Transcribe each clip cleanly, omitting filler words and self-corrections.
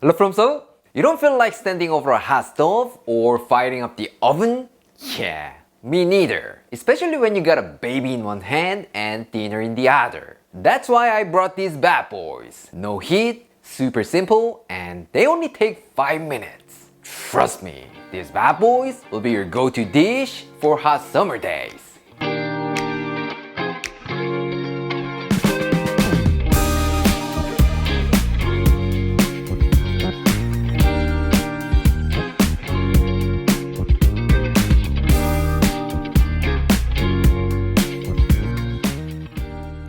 Hello from Seoul. You don't feel like standing over a hot stove or firing up the oven? Yeah, me neither. Especially when you got a baby in one hand and dinner in the other. That's why I brought these bad boys. No heat, super simple, and they only take 5 minutes. Trust me, these bad boys will be your go-to dish for hot summer days.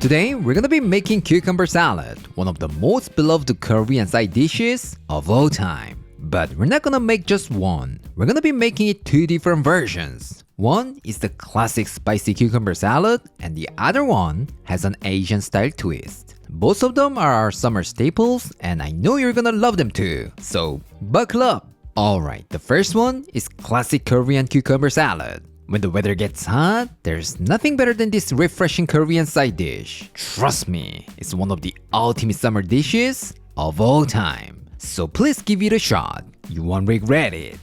Today, we're gonna be making cucumber salad, one of the most beloved Korean side dishes of all time. But we're not gonna make just one. We're gonna be making it two different versions. One is the classic spicy cucumber salad, and the other one has an Asian style twist. Both of them are our summer staples, and I know you're gonna love them too. So, buckle up! Alright, the first one is classic Korean cucumber salad. When the weather gets hot, there's nothing better than this refreshing Korean side dish. Trust me, it's one of the ultimate summer dishes of all time. So please give it a shot. You won't regret it.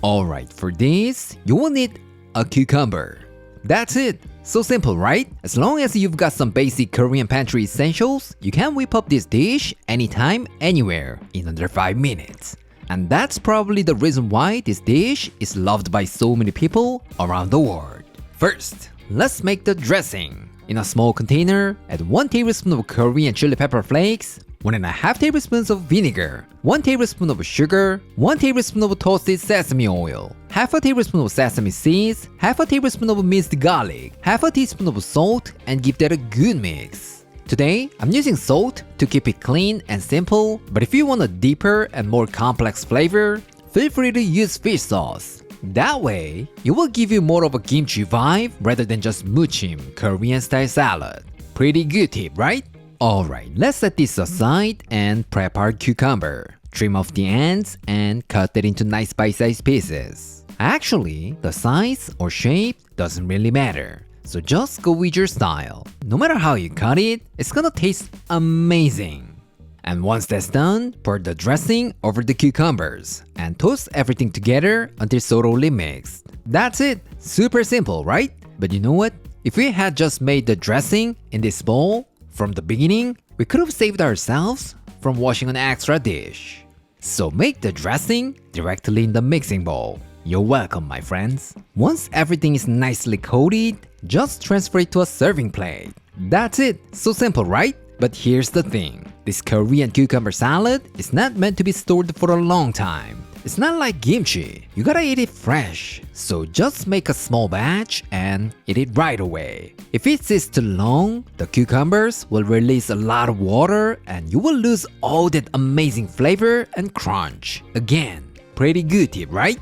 Alright, for this, you will need a cucumber. That's it. So simple, right? As long as you've got some basic Korean pantry essentials, you can whip up this dish anytime, anywhere in under 5 minutes. And that's probably the reason why this dish is loved by so many people around the world. First, let's make the dressing. In a small container, add 1 tablespoon of Korean chili pepper flakes, 1.5 tablespoons of vinegar, 1 tablespoon of sugar, 1 tablespoon of toasted sesame oil, half a tablespoon of sesame seeds, half a tablespoon of minced garlic, half a teaspoon of salt, and give that a good mix. Today, I'm using salt to keep it clean and simple, but if you want a deeper and more complex flavor, feel free to use fish sauce. That way, it will give you more of a kimchi vibe rather than just muchim Korean style salad. Pretty good tip, right? Alright, let's set this aside and prep our cucumber. Trim off the ends and cut it into nice bite-sized pieces. Actually, the size or shape doesn't really matter. So just go with your style. No matter how you cut it, it's gonna taste amazing. And once that's done, pour the dressing over the cucumbers and toast everything together until thoroughly mixed. That's it. Super simple, right? But you know what? If we had just made the dressing in this bowl from the beginning, we could have saved ourselves from washing an extra dish. So make the dressing directly in the mixing bowl. You're welcome, my friends. Once everything is nicely coated, just transfer it to a serving plate. That's it. So simple, right? But here's the thing. This Korean cucumber salad is not meant to be stored for a long time. It's not like kimchi. You gotta eat it fresh. So just make a small batch and eat it right away. If it sits too long, the cucumbers will release a lot of water and you will lose all that amazing flavor and crunch. Again, pretty good tip, right?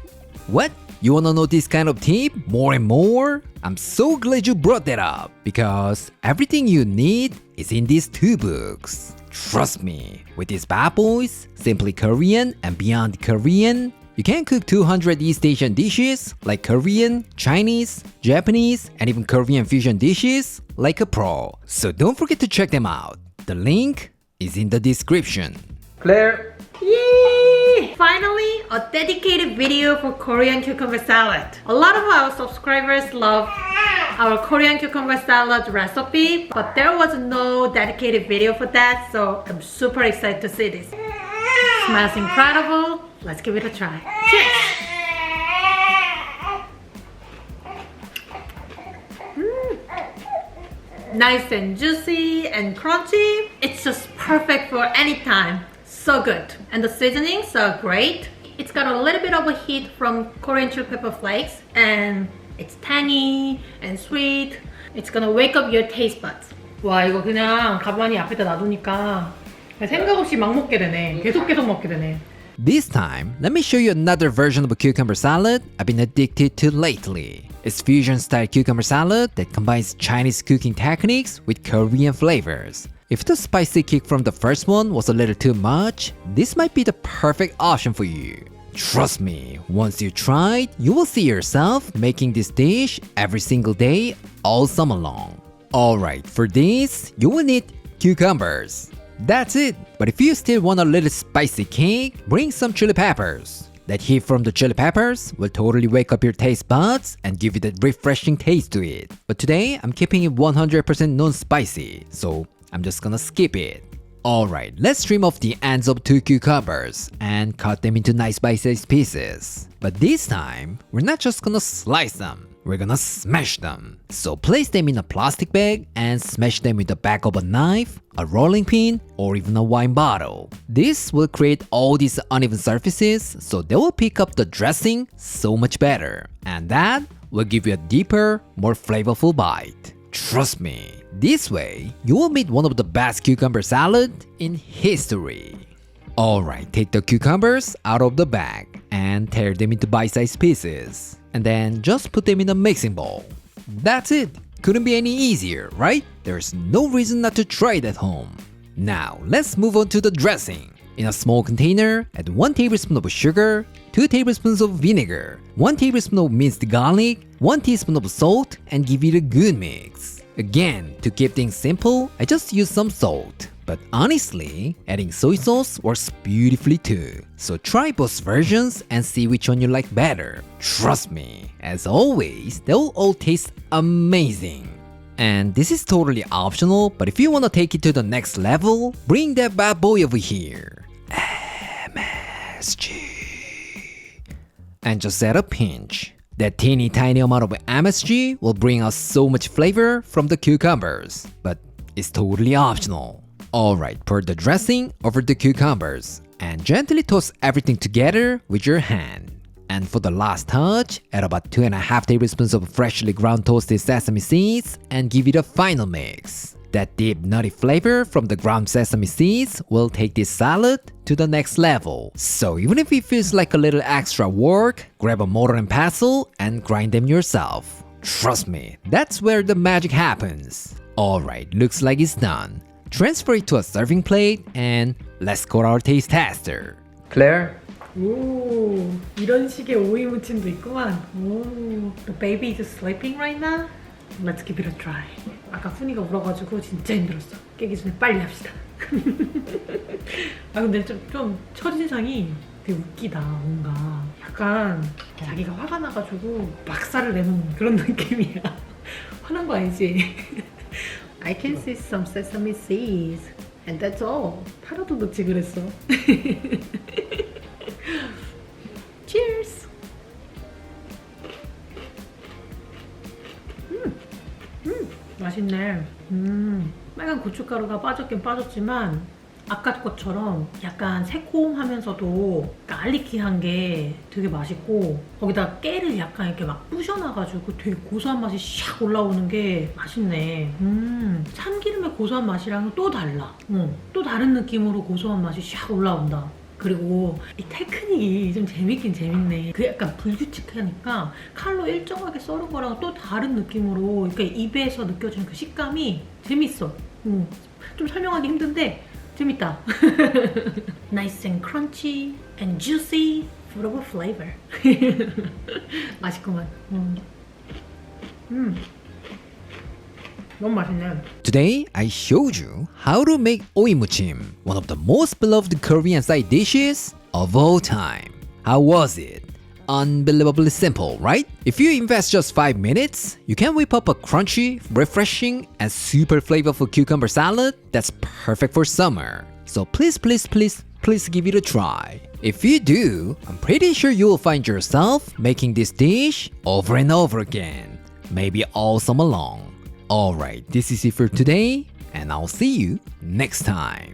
What? You wanna know this kind of tip more and more? I'm so glad you brought that up because everything you need is in these 2 books. Trust me, with these bad boys, Simply Korean and Beyond Korean, you can cook 200 East Asian dishes like Korean, Chinese, Japanese, and even Korean fusion dishes like a pro. So don't forget to check them out. The link is in the description. Claire! Yay! Finally, a dedicated video for Korean cucumber salad. A lot of our subscribers love our Korean cucumber salad recipe, but there was no dedicated video for that, so I'm super excited to see this. Smells incredible. Let's give it a try. Cheers! Nice and juicy and crunchy. It's just perfect for any time. So good. And the seasonings are great. It's got a little bit of a heat from Korean chili pepper flakes, and it's tangy and sweet. It's gonna wake up your taste buds. 와, 이거 그냥 가만히 앞에다 놔두니까 생각 없이 막 먹게 되네. 계속 먹게 되네. This time, let me show you another version of a cucumber salad I've been addicted to lately. It's fusion-style cucumber salad that combines Chinese cooking techniques with Korean flavors. If the spicy kick from the first one was a little too much, this might be the perfect option for you. Trust me, once you try it, you will see yourself making this dish every single day all summer long. Alright, for this, you will need cucumbers. That's it. But if you still want a little spicy kick, bring some chili peppers. That heat from the chili peppers will totally wake up your taste buds and give you that refreshing taste to it. But today, I'm keeping it 100% non-spicy, so I'm just gonna skip it. Alright, let's trim off the ends of 2 cucumbers and cut them into nice bite-sized pieces. But this time, we're not just gonna slice them, we're gonna smash them. So place them in a plastic bag and smash them with the back of a knife, a rolling pin, or even a wine bottle. This will create all these uneven surfaces, so they will pick up the dressing so much better. And that will give you a deeper, more flavorful bite. Trust me, this way, you will make one of the best cucumber salad in history. Alright, take the cucumbers out of the bag and tear them into bite-sized pieces. And then just put them in a mixing bowl. That's it! Couldn't be any easier, right? There's no reason not to try it at home. Now, let's move on to the dressing. In a small container, add 1 tablespoon of sugar, 2 tablespoons of vinegar, 1 tablespoon of minced garlic, 1 teaspoon of salt, and give it a good mix. Again, to keep things simple, I just use some salt. But honestly, adding soy sauce works beautifully too. So try both versions and see which one you like better. Trust me, as always, they'll all taste amazing. And this is totally optional, but if you want to take it to the next level, bring that bad boy over here. MSG. And just add a pinch. That teeny tiny amount of MSG will bring us so much flavor from the cucumbers, but it's totally optional. Alright, pour the dressing over the cucumbers and gently toss everything together with your hand. And for the last touch, add about 2.5 tablespoons of freshly ground toasted sesame seeds and give it a final mix. That deep nutty flavor from the ground sesame seeds will take this salad to the next level. So even if it feels like a little extra work, grab a mortar and pestle and grind them yourself. Trust me, that's where the magic happens. Alright, looks like it's done. Transfer it to a serving plate and let's call our taste tester. Claire? 오, 이런 식의 오이 무침도 있구만. 오, the baby is sleeping right now? Let's give it a try. 아까 훈이가 울어가지고 진짜 힘들었어. 깨기 전에 빨리 합시다. 아 근데 좀 첫인상이 되게 웃기다. 뭔가 약간 자기가 화가 나가지고 박살을 내는 그런 느낌이야. 화난 거 알지? I can see some sesame seeds and that's all. 하나도 넣지 그랬어. Cheers! 맛있네. 빨간 고춧가루가 빠졌긴 빠졌지만 아까 것처럼 약간 새콤하면서도 갈리키한 게 되게 맛있고 거기다 깨를 약간 이렇게 막 부셔놔가지고 되게 고소한 맛이 샥 올라오는 게 맛있네. 참기름의 고소한 맛이랑은 또 달라. 또 다른 느낌으로 고소한 맛이 샥 올라온다. 그리고 이 테크닉이 좀 재밌긴 재밌네. 그 약간 불규칙하니까 칼로 일정하게 썰은 거랑 또 다른 느낌으로 그러니까 입에서 느껴지는 그 식감이 재밌어. 좀 설명하기 힘든데 재밌다. Nice and crunchy and juicy, full of flavor. 맛있구만. 너무 맛있네. Today, I showed you how to make oimuchim, one of the most beloved Korean side dishes of all time. How was it? Unbelievably simple, right? If you invest just 5 minutes, you can whip up a crunchy, refreshing, and super flavorful cucumber salad that's perfect for summer. So please give it a try. If you do, I'm pretty sure you'll find yourself making this dish over and over again, maybe all summer long. Alright, this is it for today, and I'll see you next time.